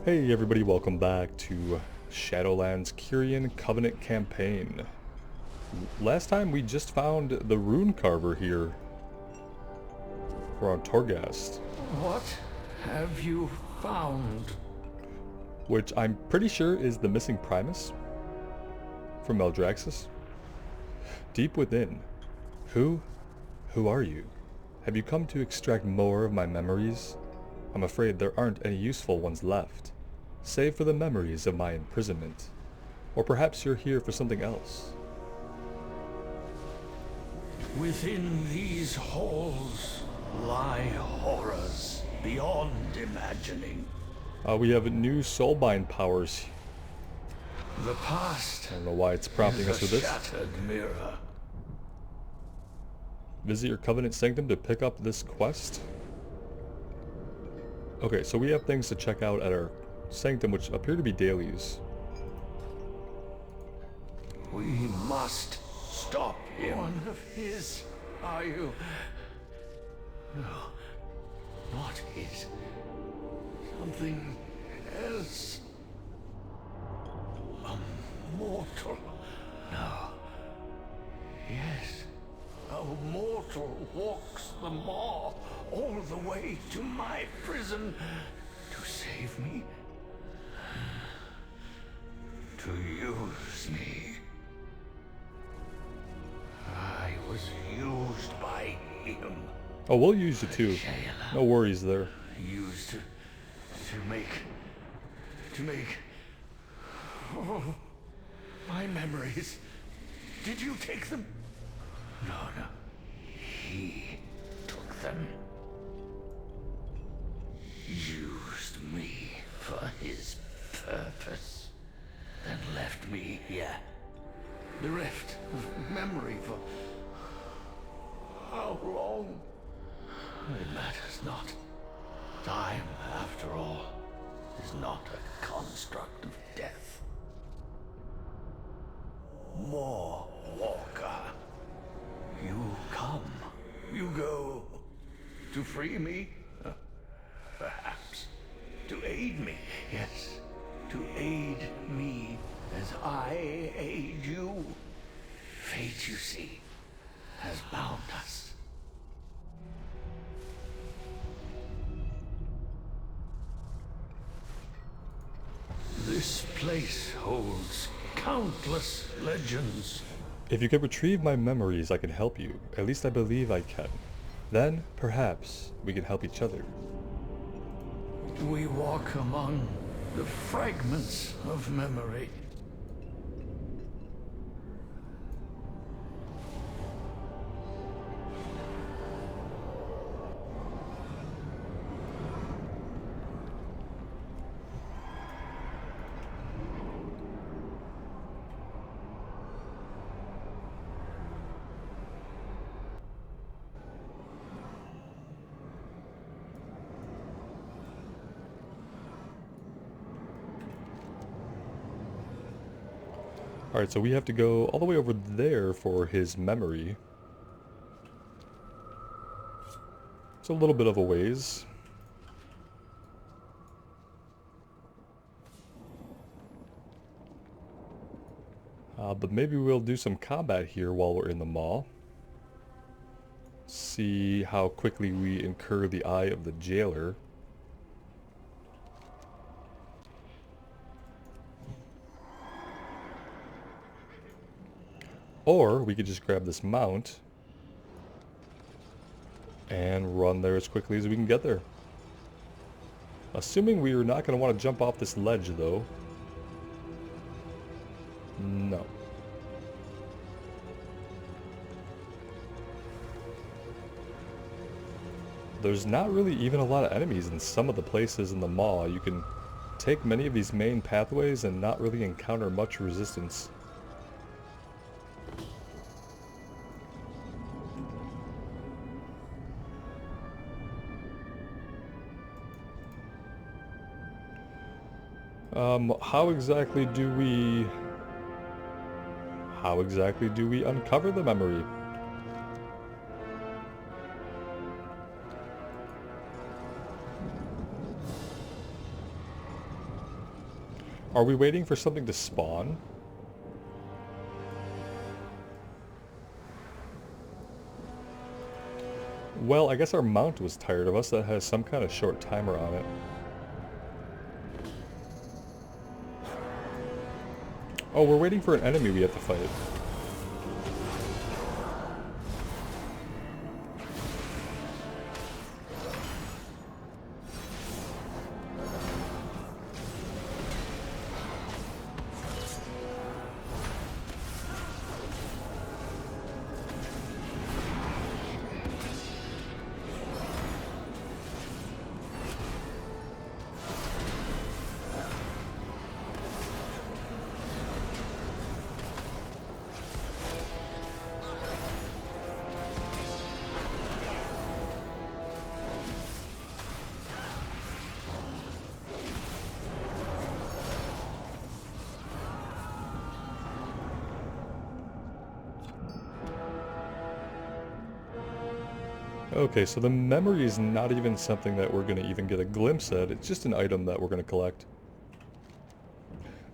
Hey everybody, welcome back to Shadowlands Kyrian Covenant Campaign. Last time we just found the Runecarver here. We're on Torghast. What have you found? Which I'm pretty sure is the missing Primus from Eldraxis. Deep within. Who are you? Have you come to extract more of my memories? I'm afraid there aren't any useful ones left, save for the memories of my imprisonment. Or perhaps you're here for something else. Within these halls lie horrors beyond imagining. We have new soulbind powers. The past I don't know why it's prompting us with is a this. shattered mirror. Visit your Covenant Sanctum to pick up this quest. Okay, so we have things to check out at our Sanctum, which appear to be dailies. We must stop him. One of his, are you? No, not his. Something else. A mortal. No. Yes. A mortal walks the maw all the way to my prison to save me. To use me. I was used by him. Oh, we'll use you too. No worries there. Used to make oh, my memories. Did you take them? No. He took them. Used me for his purpose. Then left me here. Bereft of memory for how long? It matters not. Time, after all, is not a construct of death. More Walker. You come. You go. To free me? Perhaps. To aid me. Yes. To aid me as I aid you. Fate, you see, has bound us. This place holds countless legends. If you could retrieve my memories, I can help you. At least I believe I can. Then, perhaps, we can help each other. We walk among the fragments of memory. Alright, so we have to go all the way over there for his memory. It's a little bit of a ways. But maybe we'll do some combat here while we're in the mall. See how quickly we incur the eye of the jailer. Or we could just grab this mount and run there as quickly as we can get there. Assuming we are not going to want to jump off this ledge though. No. There's not really even a lot of enemies in some of the places in the mall. You can take many of these main pathways and not really encounter much resistance. How exactly do we uncover the memory? Are we waiting for something to spawn? Well, I guess our mount was tired of us. That has some kind of short timer on it. Oh, we're waiting for an enemy we have to fight. Okay, so the memory is not even something that we're going to even get a glimpse at. It's just an item that we're going to collect.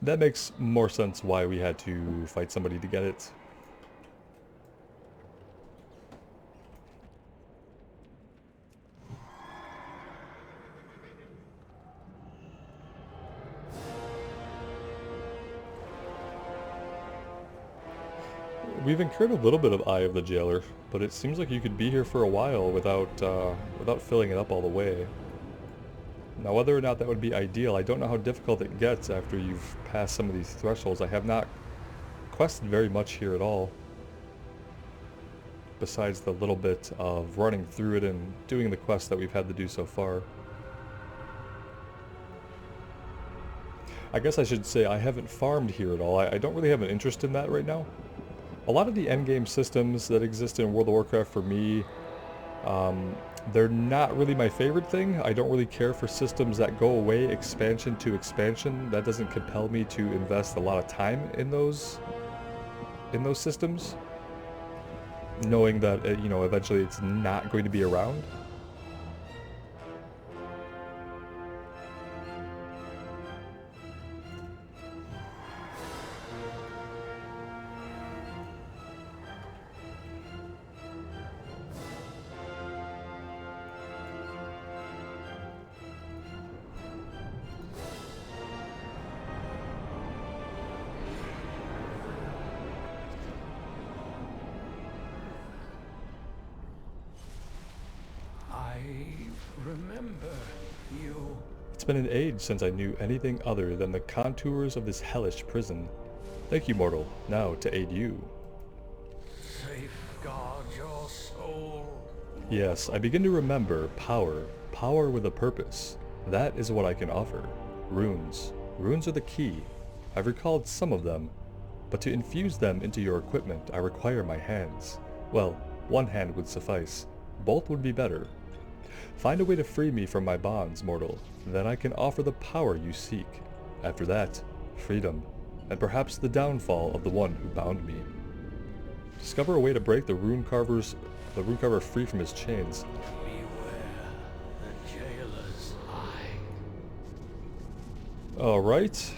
That makes more sense why we had to fight somebody to get it. We've incurred a little bit of Eye of the Jailer, but it seems like you could be here for a while without filling it up all the way. Now, whether or not that would be ideal, I don't know how difficult it gets after you've passed some of these thresholds. I have not quested very much here at all, besides the little bit of running through it and doing the quests that we've had to do so far. I guess I should say I haven't farmed here at all. I don't really have an interest in that right now. A lot of the endgame systems that exist in World of Warcraft for me, they're not really my favorite thing. I don't really care for systems that go away expansion to expansion. That doesn't compel me to invest a lot of time in those systems, knowing that you know, eventually it's not going to be around. Remember you. It's been an age since I knew anything other than the contours of this hellish prison. Thank you, mortal. Now to aid you. Safeguard your soul. Yes, I begin to remember power. Power with a purpose. That is what I can offer. Runes. Runes are the key. I've recalled some of them, but to infuse them into your equipment, I require my hands. Well, one hand would suffice. Both would be better. Find a way to free me from my bonds, mortal. Then I can offer the power you seek. After that, freedom, and perhaps the downfall of the one who bound me. Discover a way to break the Runecarver free from his chains. Beware the jailer's eye. Alright.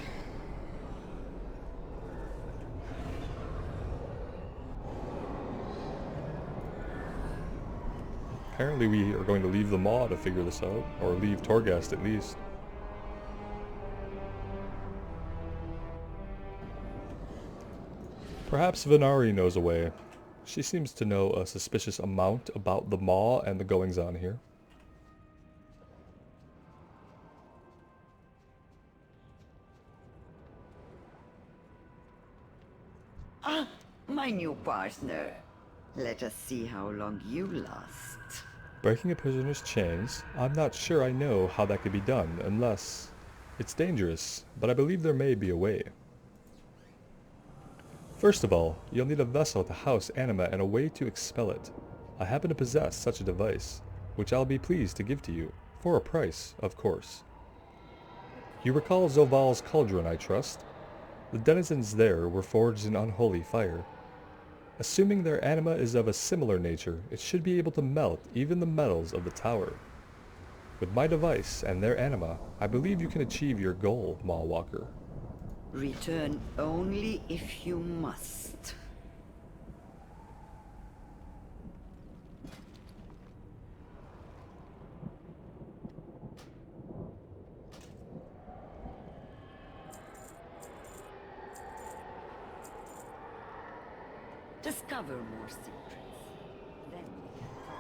Apparently we are going to leave the Maw to figure this out, or leave Torghast at least. Perhaps Venari knows a way. She seems to know a suspicious amount about the Maw and the goings-on here. Ah, my new partner. Let us see how long you last. Breaking a prisoner's chains? I'm not sure I know how that could be done, unless... It's dangerous, but I believe there may be a way. First of all, you'll need a vessel to house anima and a way to expel it. I happen to possess such a device, which I'll be pleased to give to you, for a price, of course. You recall Zoval's cauldron, I trust? The denizens there were forged in unholy fire. Assuming their anima is of a similar nature, it should be able to melt even the metals of the tower. With my device and their anima, I believe you can achieve your goal, Mawwalker. Return only if you must. Discover more secrets. Then we can talk.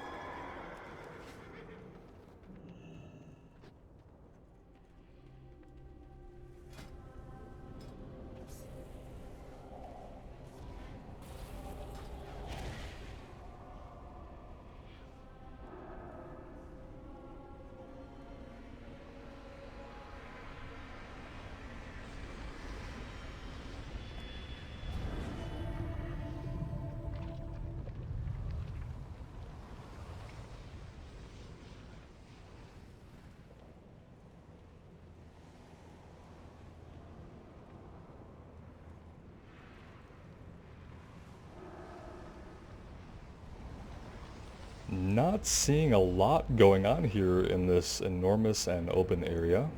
Not seeing a lot going on here in this enormous and open area.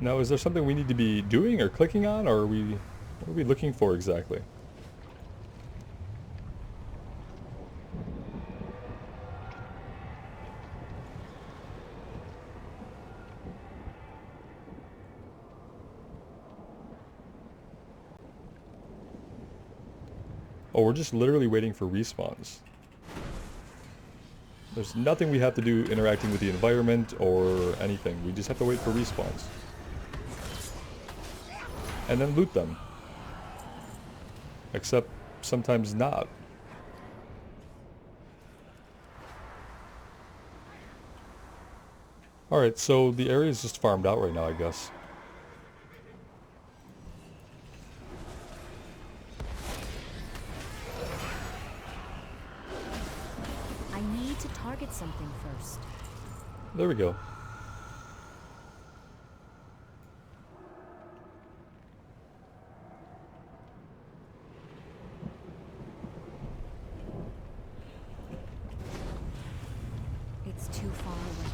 Now, is there something we need to be doing or clicking on, or what are we looking for exactly? Oh, we're just literally waiting for respawns. There's nothing we have to do interacting with the environment or anything. We just have to wait for respawns. And then loot them. Except sometimes not. Alright, so the area is just farmed out right now, I guess. I need to target something first. There we go. It's too far away.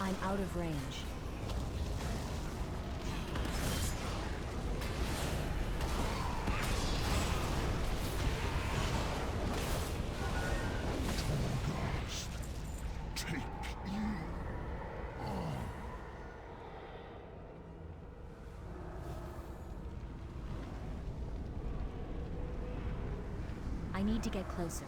I'm out of range. Take you on. I need to get closer.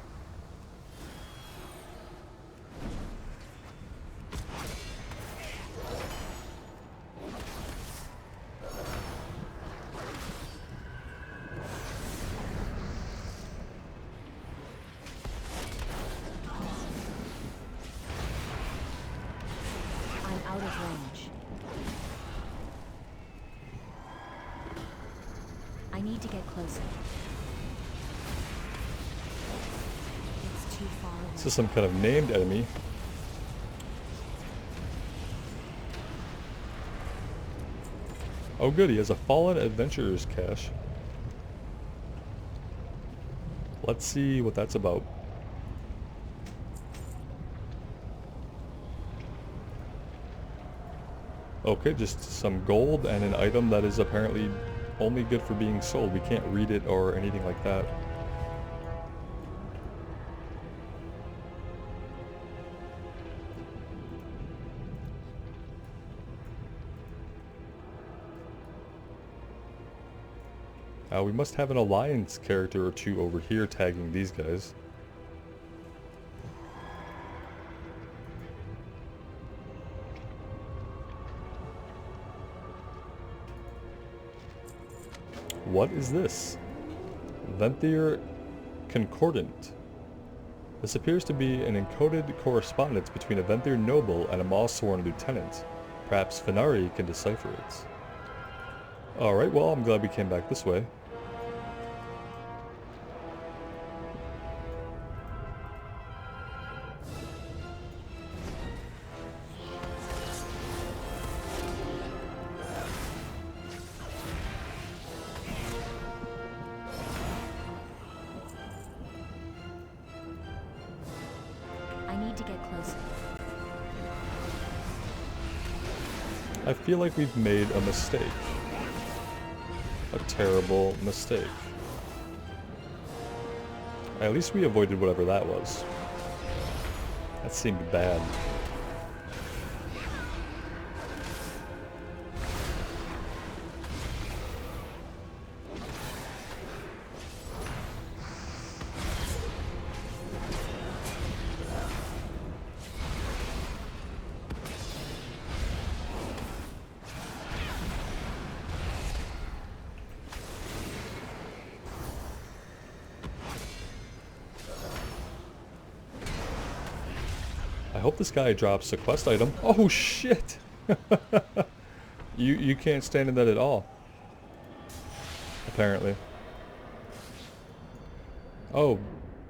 I'm out of range. I need to get closer. It's too far away. This is some kind of named enemy. Oh good, he has a Fallen Adventurer's cache. Let's see what that's about. Okay, just some gold and an item that is apparently only good for being sold. We can't read it or anything like that. We must have an alliance character or two over here tagging these guys. What is this? Venthyr Concordant. This appears to be an encoded correspondence between a Venthyr noble and a Maw-sworn lieutenant. Perhaps Venari can decipher it. Alright, well, I'm glad we came back this way. I need to get closer. I feel like we've made a mistake. A terrible mistake. At least we avoided whatever that was. That seemed bad. I hope this guy drops a quest item. Oh shit! You can't stand in that at all. Apparently. Oh,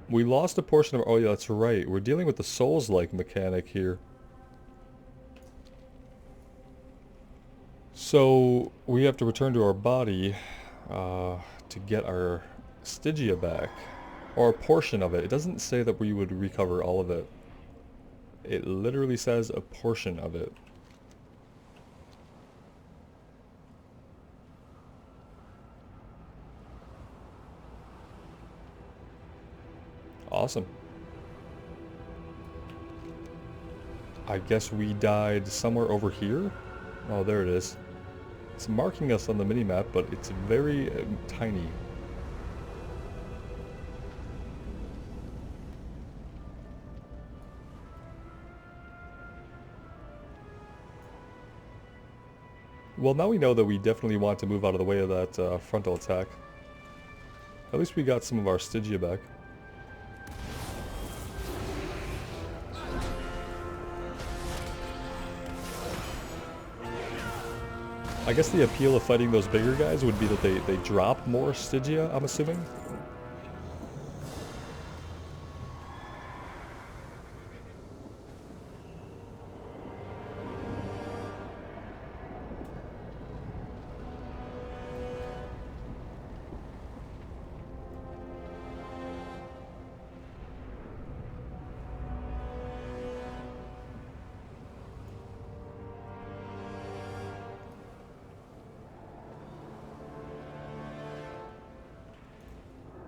we lost a portion of... Oh yeah, that's right. We're dealing with the Souls-like mechanic here. So, we have to return to our body to get our Stygia back. Or a portion of it. It doesn't say that we would recover all of it. It literally says a portion of it. Awesome. I guess we died somewhere over here? Oh, there it is. It's marking us on the minimap, but it's very tiny. Well, now we know that we definitely want to move out of the way of that frontal attack. At least we got some of our Stygia back. I guess the appeal of fighting those bigger guys would be that they drop more Stygia, I'm assuming.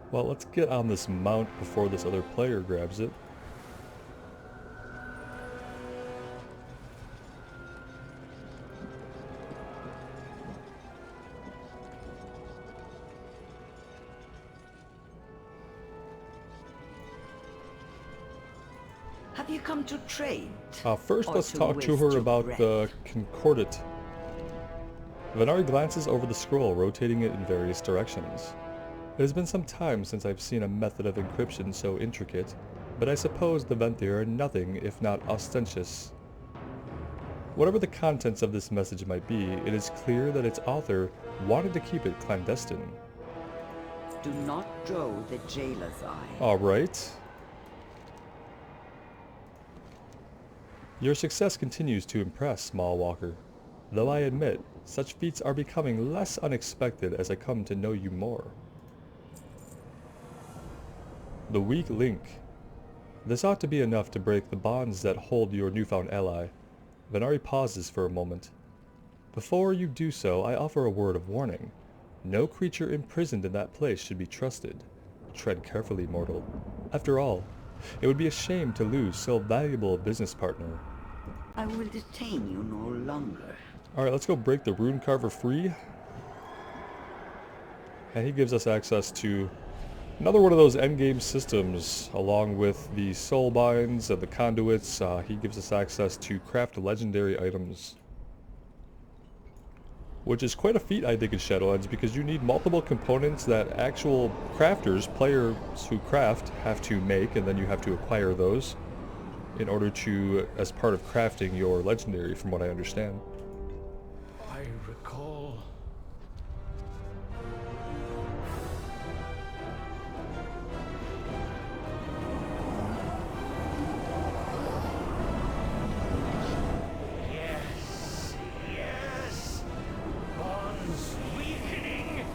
Well, let's get on this mount before this other player grabs it. Have you come to trade? First, Or let's to talk to waste her your about breath? the Concordat. Venari glances over the scroll, rotating it in various directions. It has been some time since I've seen a method of encryption so intricate, but I suppose the Venthyr are nothing if not ostentatious. Whatever the contents of this message might be, it is clear that its author wanted to keep it clandestine. Do not draw the jailer's eye. Alright. Your success continues to impress, Small Walker. Though I admit, such feats are becoming less unexpected as I come to know you more. The weak link. This ought to be enough to break the bonds that hold your newfound ally. Venari pauses for a moment. Before you do so, I offer a word of warning. No creature imprisoned in that place should be trusted. Tread carefully, mortal. After all, it would be a shame to lose so valuable a business partner. I will detain you no longer. Alright, let's go break the Runecarver free. And he gives us access to another one of those endgame systems, along with the soul binds and the conduits. He gives us access to craft legendary items, which is quite a feat, I think, in Shadowlands, because you need multiple components that actual crafters, players who craft, have to make, and then you have to acquire those in order to, as part of crafting your legendary, from what I understand. I recall. Yes, yes. Bonds weakening.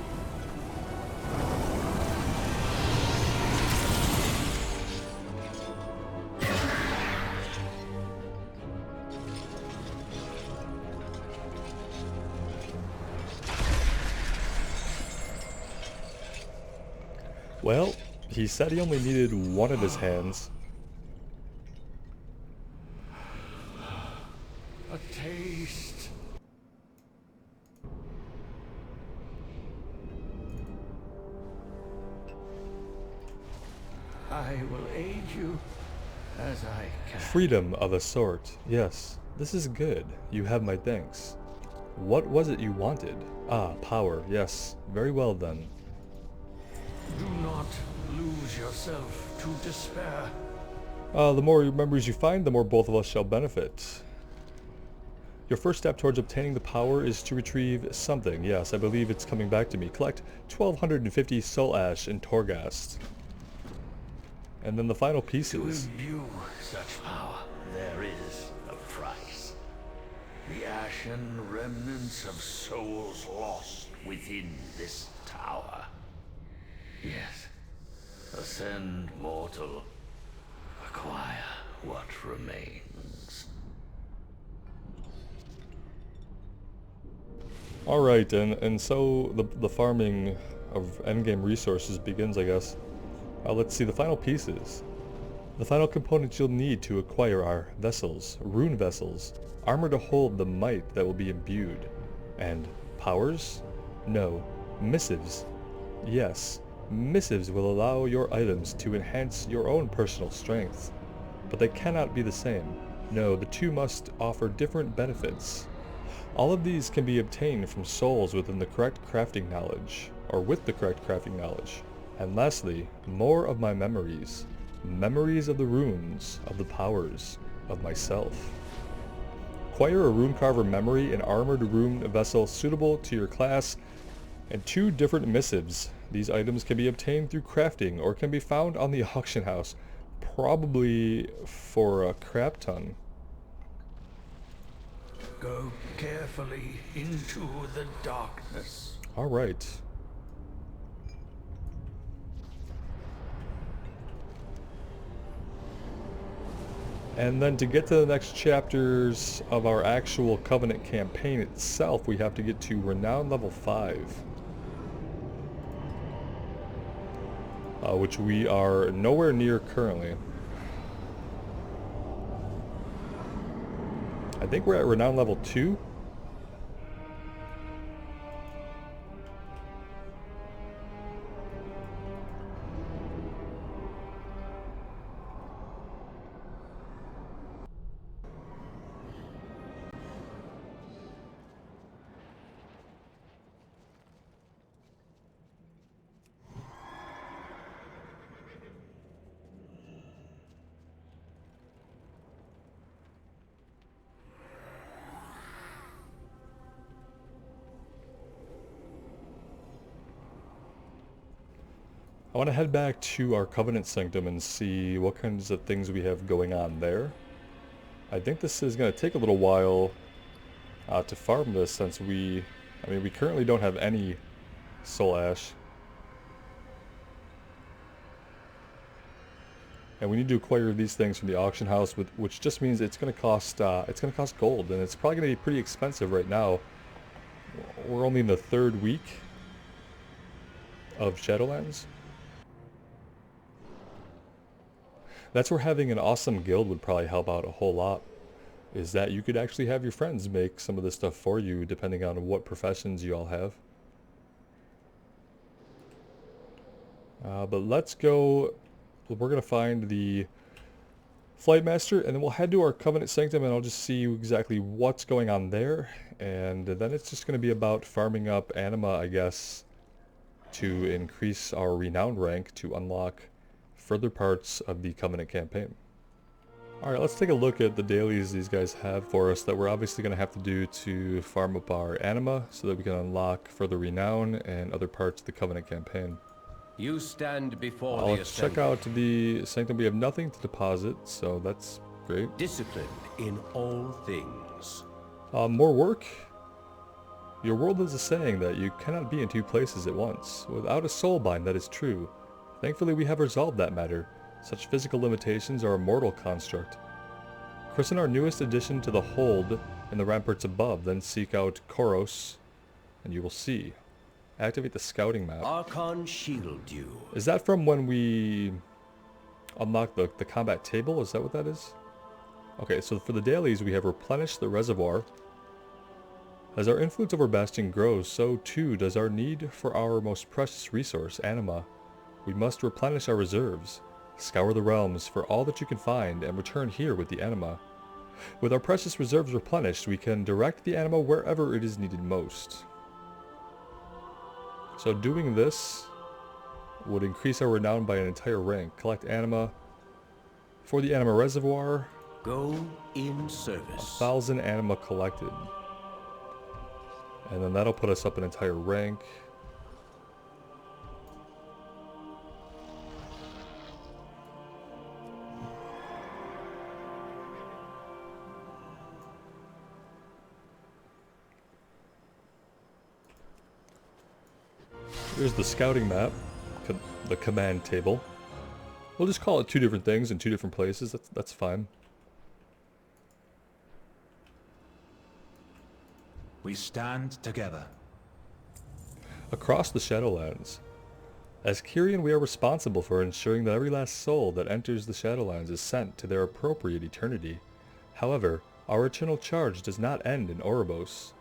Well, he said he only needed one of his hands. A taste. I will aid you as I can. Freedom of a sort. Yes, this is good. You have my thanks. What was it you wanted? Ah, power. Yes. Very well then. Do not lose yourself to despair. The more memories you find, the more both of us shall benefit. Your first step towards obtaining the power is to retrieve something. Yes, I believe it's coming back to me. Collect 1250 soul ash in Torghast. And then the final To pieces. imbue such power, there is a price. The ashen remnants of souls lost within this tower. Yes. Ascend, mortal. Acquire what remains. Alright, and so the farming of endgame resources begins, I guess. Let's see the final pieces. The final components you'll need to acquire are vessels, rune vessels, armor to hold the might that will be imbued, and powers? No, missives. Yes, missives will allow your items to enhance your own personal strength, but they cannot be the same. No, the two must offer different benefits. All of these can be obtained from souls within the correct crafting knowledge, or with the correct crafting knowledge. And lastly, more of my memories. Memories of the runes, of the powers, of myself. Acquire a Runecarver memory, an armored rune vessel suitable to your class, and 2 different missives. These items can be obtained through crafting, or can be found on the auction house, probably for a crap ton. Go carefully into the darkness. Alright. And then to get to the next chapters of our actual Covenant campaign itself, we have to get to Renown level 5. Which we are nowhere near currently. I think we're at Renown level 2. I want to head back to our Covenant Sanctum and see what kinds of things we have going on there. I think this is going to take a little while to farm this, since we currently don't have any soul ash. And we need to acquire these things from the auction house, which just means it's going to cost gold, and it's probably going to be pretty expensive right now. We're only in the 3rd week of Shadowlands. That's where having an awesome guild would probably help out a whole lot, is that you could actually have your friends make some of this stuff for you, depending on what professions you all have. But let's go. We're going to find the Flight Master, and then we'll head to our Covenant Sanctum, and I'll just see exactly what's going on there. And then it's just going to be about farming up anima, I guess, to increase our renowned rank to unlock further parts of the Covenant campaign. Alright, let's take a look at the dailies these guys have for us that we're obviously going to have to do to farm up our anima so that we can unlock further renown and other parts of the Covenant campaign. You stand before the Let's check assembly. out the Sanctum. We have nothing to deposit, so that's great. Disciplined in all things. More work? Your world has a saying that you cannot be in two places at once. Without a soulbind, that is true. Thankfully, we have resolved that matter. Such physical limitations are a mortal construct. Christen our newest addition to the hold in the ramparts above, then seek out Koros, and you will see. Activate the scouting map. Archon shield you. Is that from when we unlock the combat table? Is that what that is? Okay, so for the dailies, we have replenished the reservoir. As our influence over Bastion grows, so too does our need for our most precious resource, anima. We must replenish our reserves. Scour the realms for all that you can find and return here with the anima. With our precious reserves replenished, we can direct the anima wherever it is needed most. So doing this would increase our renown by an entire rank. Collect anima for the anima reservoir. Go in service. 1,000 anima collected. And then that'll put us up an entire rank. Here's the scouting map, the command table. We'll just call it two different things in two different places. That's fine. We stand together. Across the Shadowlands. As Kyrian, we are responsible for ensuring that every last soul that enters the Shadowlands is sent to their appropriate eternity. However, our eternal charge does not end in Oribos.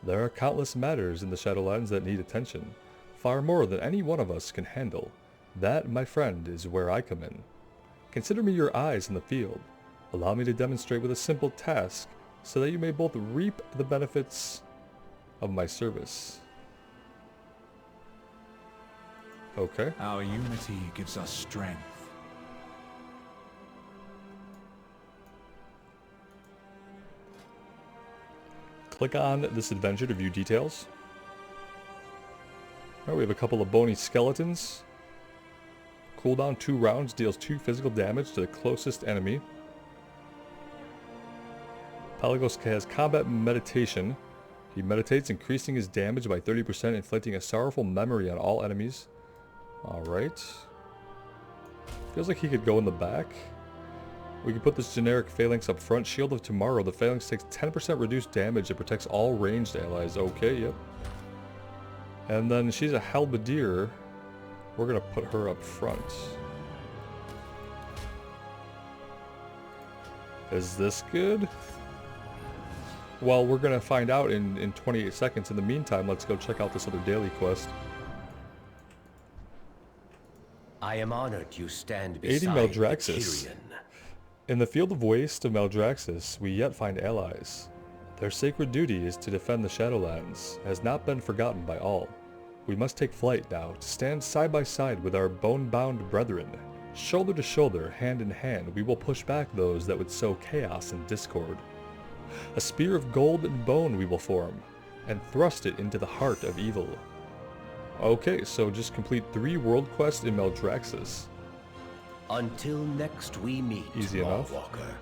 There are countless matters in the Shadowlands that need attention. Far more than any one of us can handle. That, my friend, is where I come in. Consider me your eyes in the field. Allow me to demonstrate with a simple task, so that you may both reap the benefits of my service. Okay. Our unity gives us strength. Click on this adventure to view details. Alright, we have a couple of bony skeletons. Cooldown 2 rounds, deals 2 physical damage to the closest enemy. Pelagos has combat meditation. He meditates, increasing his damage by 30%, inflicting a sorrowful memory on all enemies. Alright. Feels like he could go in the back. We can put this generic phalanx up front. Shield of Tomorrow. The phalanx takes 10% reduced damage. It protects all ranged allies. Okay, yep. And then she's a halberdier. We're going to put her up front. Is this good? Well, we're going to find out in 28 seconds. In the meantime, let's go check out this other daily quest. I am honored you stand Aiding beside Maldraxxus. the Kyrian. In the field of waste of Maldraxxus, we yet find allies. Their sacred duty is to defend the Shadowlands, has not been forgotten by all. We must take flight now, to stand side by side with our bone-bound brethren. Shoulder to shoulder, hand in hand, we will push back those that would sow chaos and discord. A spear of gold and bone we will form, and thrust it into the heart of evil. Okay, so just complete 3 world quests in Maldraxxus. Until next we meet, Easy enough. Walker.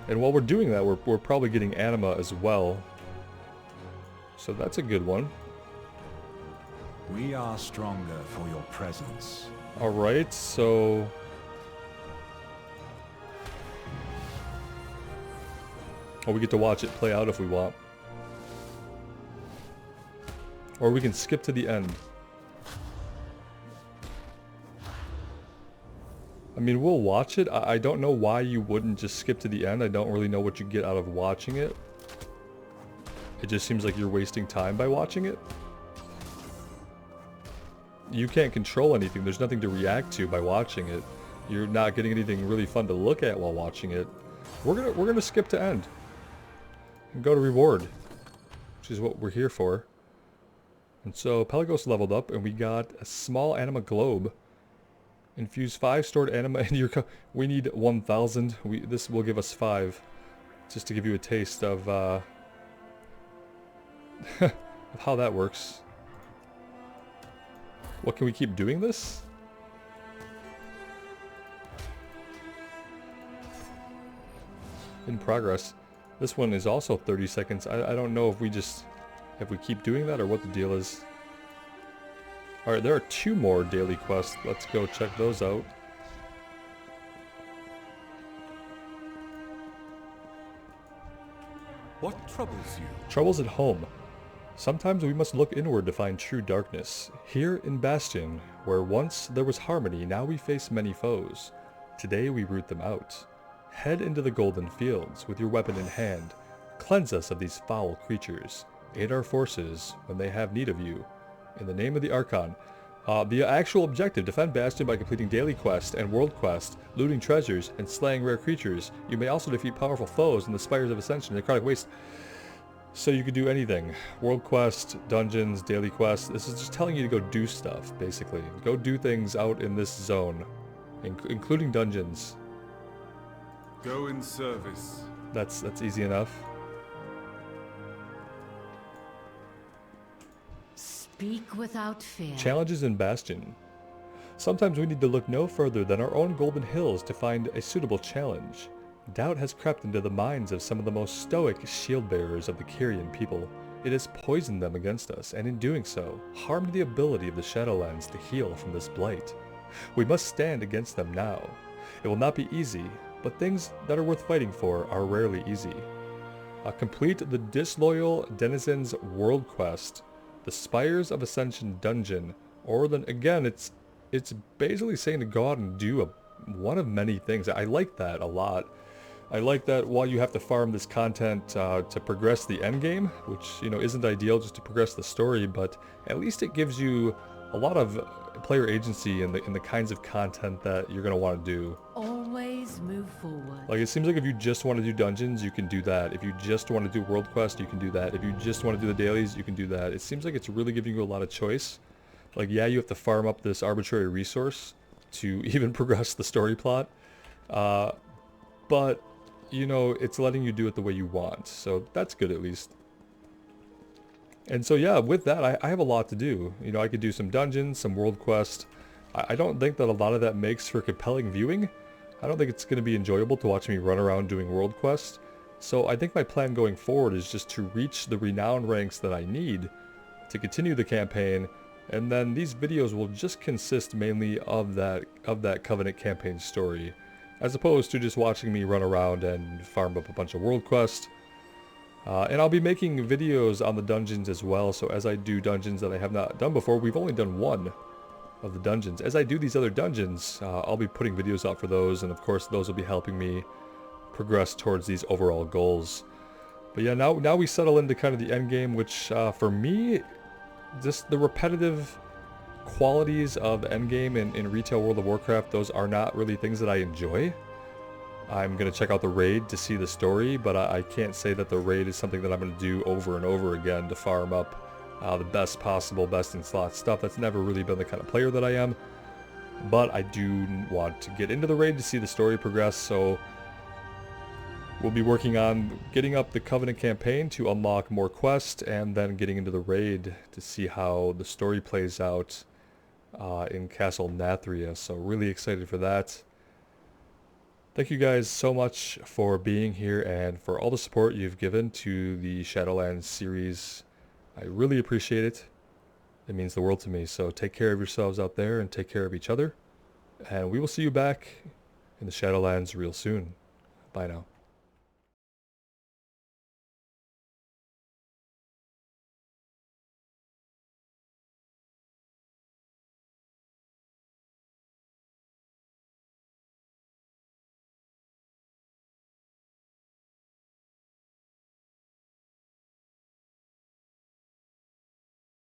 And while we're doing that, we're probably getting anima as well. So that's a good one. We are stronger for your presence. Alright, so... oh, we get to watch it play out if we want. Or we can skip to the end. I mean, we'll watch it. I don't know why you wouldn't just skip to the end. I don't really know what you get out of watching it. It just seems like you're wasting time by watching it. you can't control anything. There's nothing to react to by watching it. You're not getting anything really fun to look at while watching it. We're gonna skip to end and go to reward, which is what we're here for. And so Pelagos leveled up, and we got a small anima globe. Infuse 5 stored anima into your we need 1,000. This will give us 5, just to give you a taste of of how that works. What, can we keep doing this? In progress. This one is also 30 seconds. I don't know if we keep doing that or what the deal is. Alright, there are 2 more daily quests. Let's go check those out. What troubles you? Troubles at home. Sometimes we must look inward to find true darkness. Here in Bastion, where once there was harmony, now we face many foes. Today we root them out. Head into the golden fields with your weapon in hand. Cleanse us of these foul creatures. Aid our forces when they have need of you. In the name of the Archon. The actual objective, defend Bastion by completing daily quests and world quests, looting treasures, and slaying rare creatures. You may also defeat powerful foes in the Spires of Ascension and Necrotic Waste. So you could do anything. World quest, dungeons, daily quests. This is just telling you to go do stuff, basically. Go do things out in this zone, including dungeons. Go in service. That's easy enough. Speak without fear. Challenges in Bastion. Sometimes we need to look no further than our own Golden Hills to find a suitable challenge. Doubt has crept into the minds of some of the most stoic shield bearers of the Kyrian people. It has poisoned them against us, and in doing so, harmed the ability of the Shadowlands to heal from this blight. We must stand against them now. It will not be easy, but things that are worth fighting for are rarely easy. Complete the Disloyal Denizens World Quest, the Spires of Ascension Dungeon, or then again, it's basically saying to go out and do one of many things. I like that a lot. I like that while you have to farm this content to progress the endgame, which, you know, isn't ideal just to progress the story, but at least it gives you a lot of player agency in the kinds of content that you're going to want to do. Always move forward. Like, it seems like if you just want to do dungeons, you can do that. If you just want to do world quest, you can do that. If you just want to do the dailies, you can do that. It seems like it's really giving you a lot of choice. Like, yeah, you have to farm up this arbitrary resource to even progress the story plot. But, you know, it's letting you do it the way you want. So that's good, at least. And so, yeah, with that, I have a lot to do. You know, I could do some dungeons, some world quest. I don't think that a lot of that makes for compelling viewing. I don't think it's going to be enjoyable to watch me run around doing world quest. So I think my plan going forward is just to reach the renown ranks that I need to continue the campaign. And then these videos will just consist mainly of that Covenant campaign story, as opposed to just watching me run around and farm up a bunch of world quests. And I'll be making videos on the dungeons as well, so as I do dungeons that I have not done before, we've only done one of the dungeons. As I do these other dungeons, I'll be putting videos out for those, and of course those will be helping me progress towards these overall goals. But yeah, now we settle into kind of the end game, which for me, just the repetitive qualities of endgame in retail World of Warcraft, those are not really things that I enjoy. I'm going to check out the raid to see the story, but I can't say that the raid is something that I'm going to do over and over again to farm up the best possible, best in slot stuff. That's never really been the kind of player that I am. But I do want to get into the raid to see the story progress, so we'll be working on getting up the Covenant campaign to unlock more quests, and then getting into the raid to see how the story plays out in Castle Nathria. So really excited for that. Thank you guys so much for being here and for all the support you've given to the Shadowlands series. I really appreciate it. It means the world to me. So take care of yourselves out there and take care of each other. And we will see you back in the Shadowlands real soon. Bye now.